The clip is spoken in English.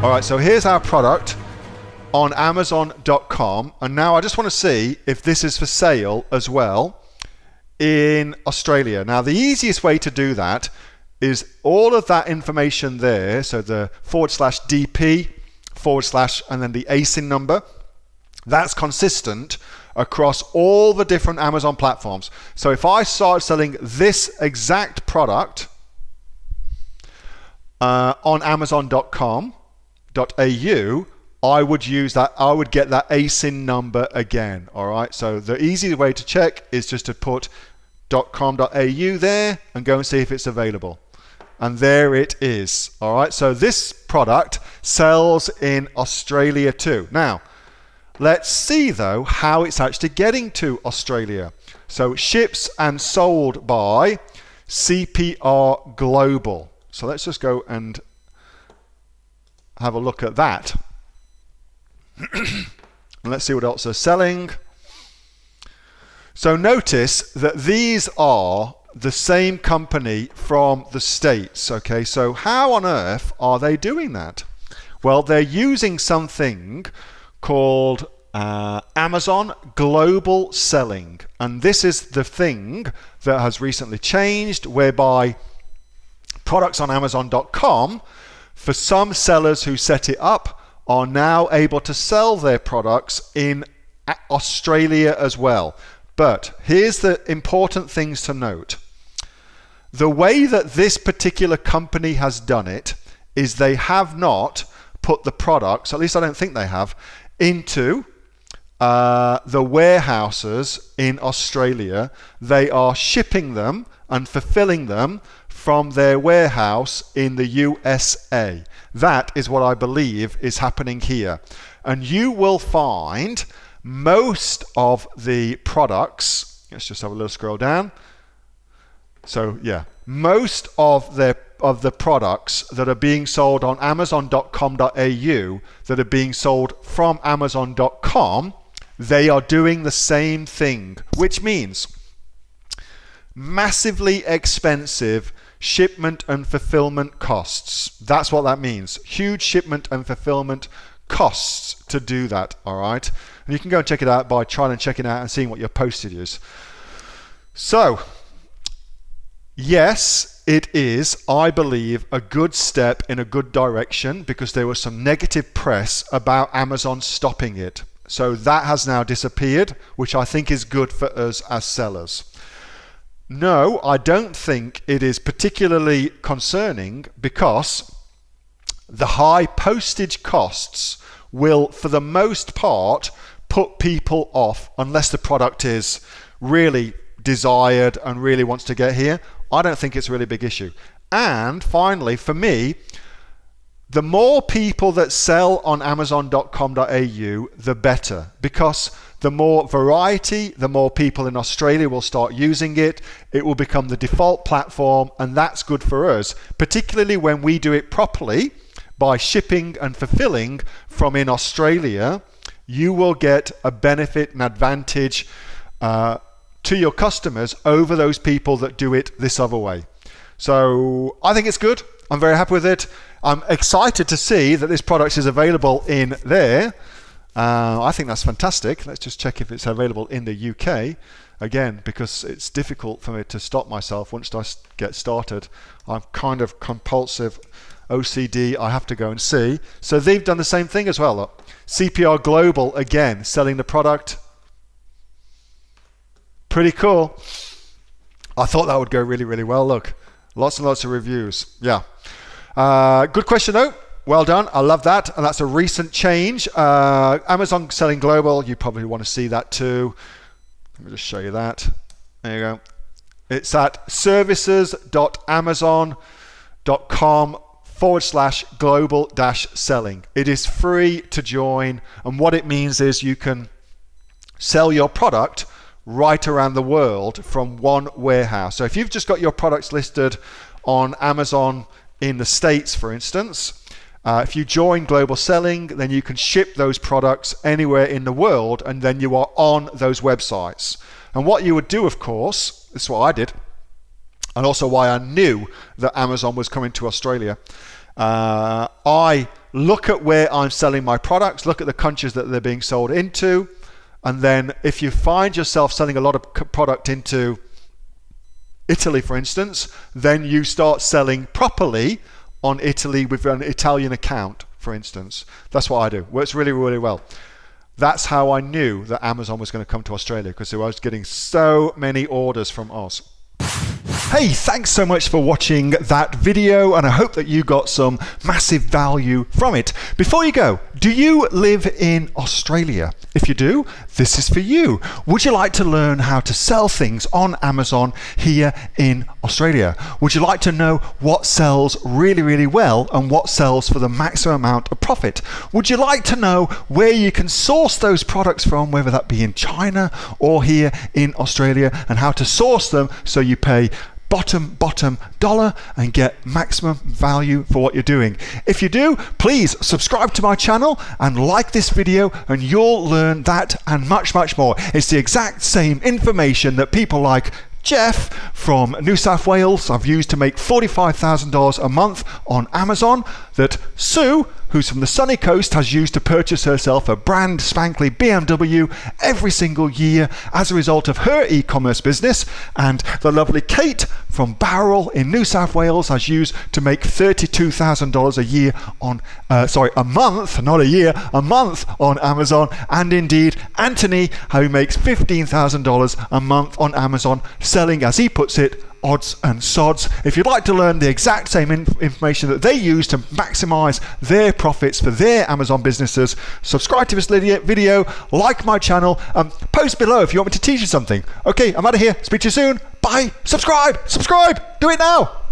All right, so here's our product on Amazon.com, and now I just want to see if this is for sale as well in Australia. Now the easiest way to do that is all of that information there, so the /DP / and then the ASIN number, that's consistent across all the different Amazon platforms. So if I start selling this exact product on Amazon.com.au, I would use that, I would get that ASIN number again. All right, so the easy way to check is just to put .com.au there and go and see if it's available. And there it is. All right, so this product sells in Australia too. Now, let's see though how it's actually getting to Australia. So ships and sold by CPR Global. So let's just go and have a look at that. And let's see what else they're selling. So notice that these are the same company from the States. Okay, so how on earth are they doing that? Well, they're using something called Amazon Global Selling. And this is the thing that has recently changed, whereby products on Amazon.com, for some sellers who set it up, are now able to sell their products in Australia as well. But here's the important things to note. The way that this particular company has done it is they have not put the products, at least I don't think they have, into the warehouses in Australia. They are shipping them and fulfilling them from their warehouse in the USA. That is what I believe is happening here. And you will find most of the products, let's just have a little scroll down. So yeah, most of the products that are being sold on Amazon.com.au that are being sold from Amazon.com, they are doing the same thing, which means massively expensive shipment and fulfillment costs. That's what that means. Huge shipment and fulfillment costs to do that, all right? And you can go and check it out by trying and checking out and seeing what your postage is. So, yes, it is, I believe, a good step in a good direction, because there was some negative press about Amazon stopping it. So that has now disappeared, which I think is good for us as sellers. No, I don't think it is particularly concerning, because the high postage costs will, for the most part, put people off unless the product is really desired and really wants to get here. I don't think it's a really big issue. And finally, for me, the more people that sell on Amazon.com.au, the better, because the more variety, the more people in Australia will start using it. It will become the default platform, and that's good for us, particularly when we do it properly by shipping and fulfilling from in Australia. You will get a benefit and advantage to your customers over those people that do it this other way. So I think it's good. I'm very happy with it. I'm excited to see that this product is available in there. I think that's fantastic. Let's just check if it's available in the UK. Again, because it's difficult for me to stop myself once I get started. I'm kind of compulsive OCD. I have to go and see. So they've done the same thing as well. Look. CPR Global, again, selling the product. Pretty cool. I thought that would go really, really well. Look, lots and lots of reviews. Yeah. Good question though. Well done. I love that. And that's a recent change. Amazon selling global. You probably want to see that too. Let me just show you that. There you go. It's at services.amazon.com/global-selling. It is free to join. And what it means is you can sell your product right around the world from one warehouse. So if you've just got your products listed on Amazon in the States, for instance, if you join Global Selling, then you can ship those products anywhere in the world, and then you are on those websites. And what you would do, of course, this is what I did, and also why I knew that Amazon was coming to Australia, I look at where I'm selling my products, look at the countries that they're being sold into, and then if you find yourself selling a lot of product into Italy, for instance, then you start selling properly on Italy with an Italian account, for instance. That's what I do. Works really, really well. That's how I knew that Amazon was going to come to Australia, because I was getting so many orders from Oz. Hey, thanks so much for watching that video, and I hope that you got some massive value from it. Before you go, do you live in Australia? If you do, this is for you. Would you like to learn how to sell things on Amazon here in Australia? Would you like to know what sells really, really well and what sells for the maximum amount of profit? Would you like to know where you can source those products from, whether that be in China or here in Australia, and how to source them so you pay bottom dollar and get maximum value for what you're doing? If you do, please subscribe to my channel and like this video, and you'll learn that and much more. It's the exact same information that people like Jeff from New South Wales I've used to make $45,000 a month on Amazon, that Sue, who's from the sunny coast, has used to purchase herself a brand spankly BMW every single year as a result of her e-commerce business, and the lovely Kate from Bowral in New South Wales has used to make $32,000 a year on a month, not a year, a month on Amazon, and indeed Anthony, who makes $15,000 a month on Amazon, selling, as he puts it, odds and sods. If you'd like to learn the exact same information that they use to maximize their profits for their Amazon businesses, subscribe to this video, like my channel, post below if you want me to teach you something. Okay, I'm out of here. Speak to you soon. Bye. Subscribe. Do it now.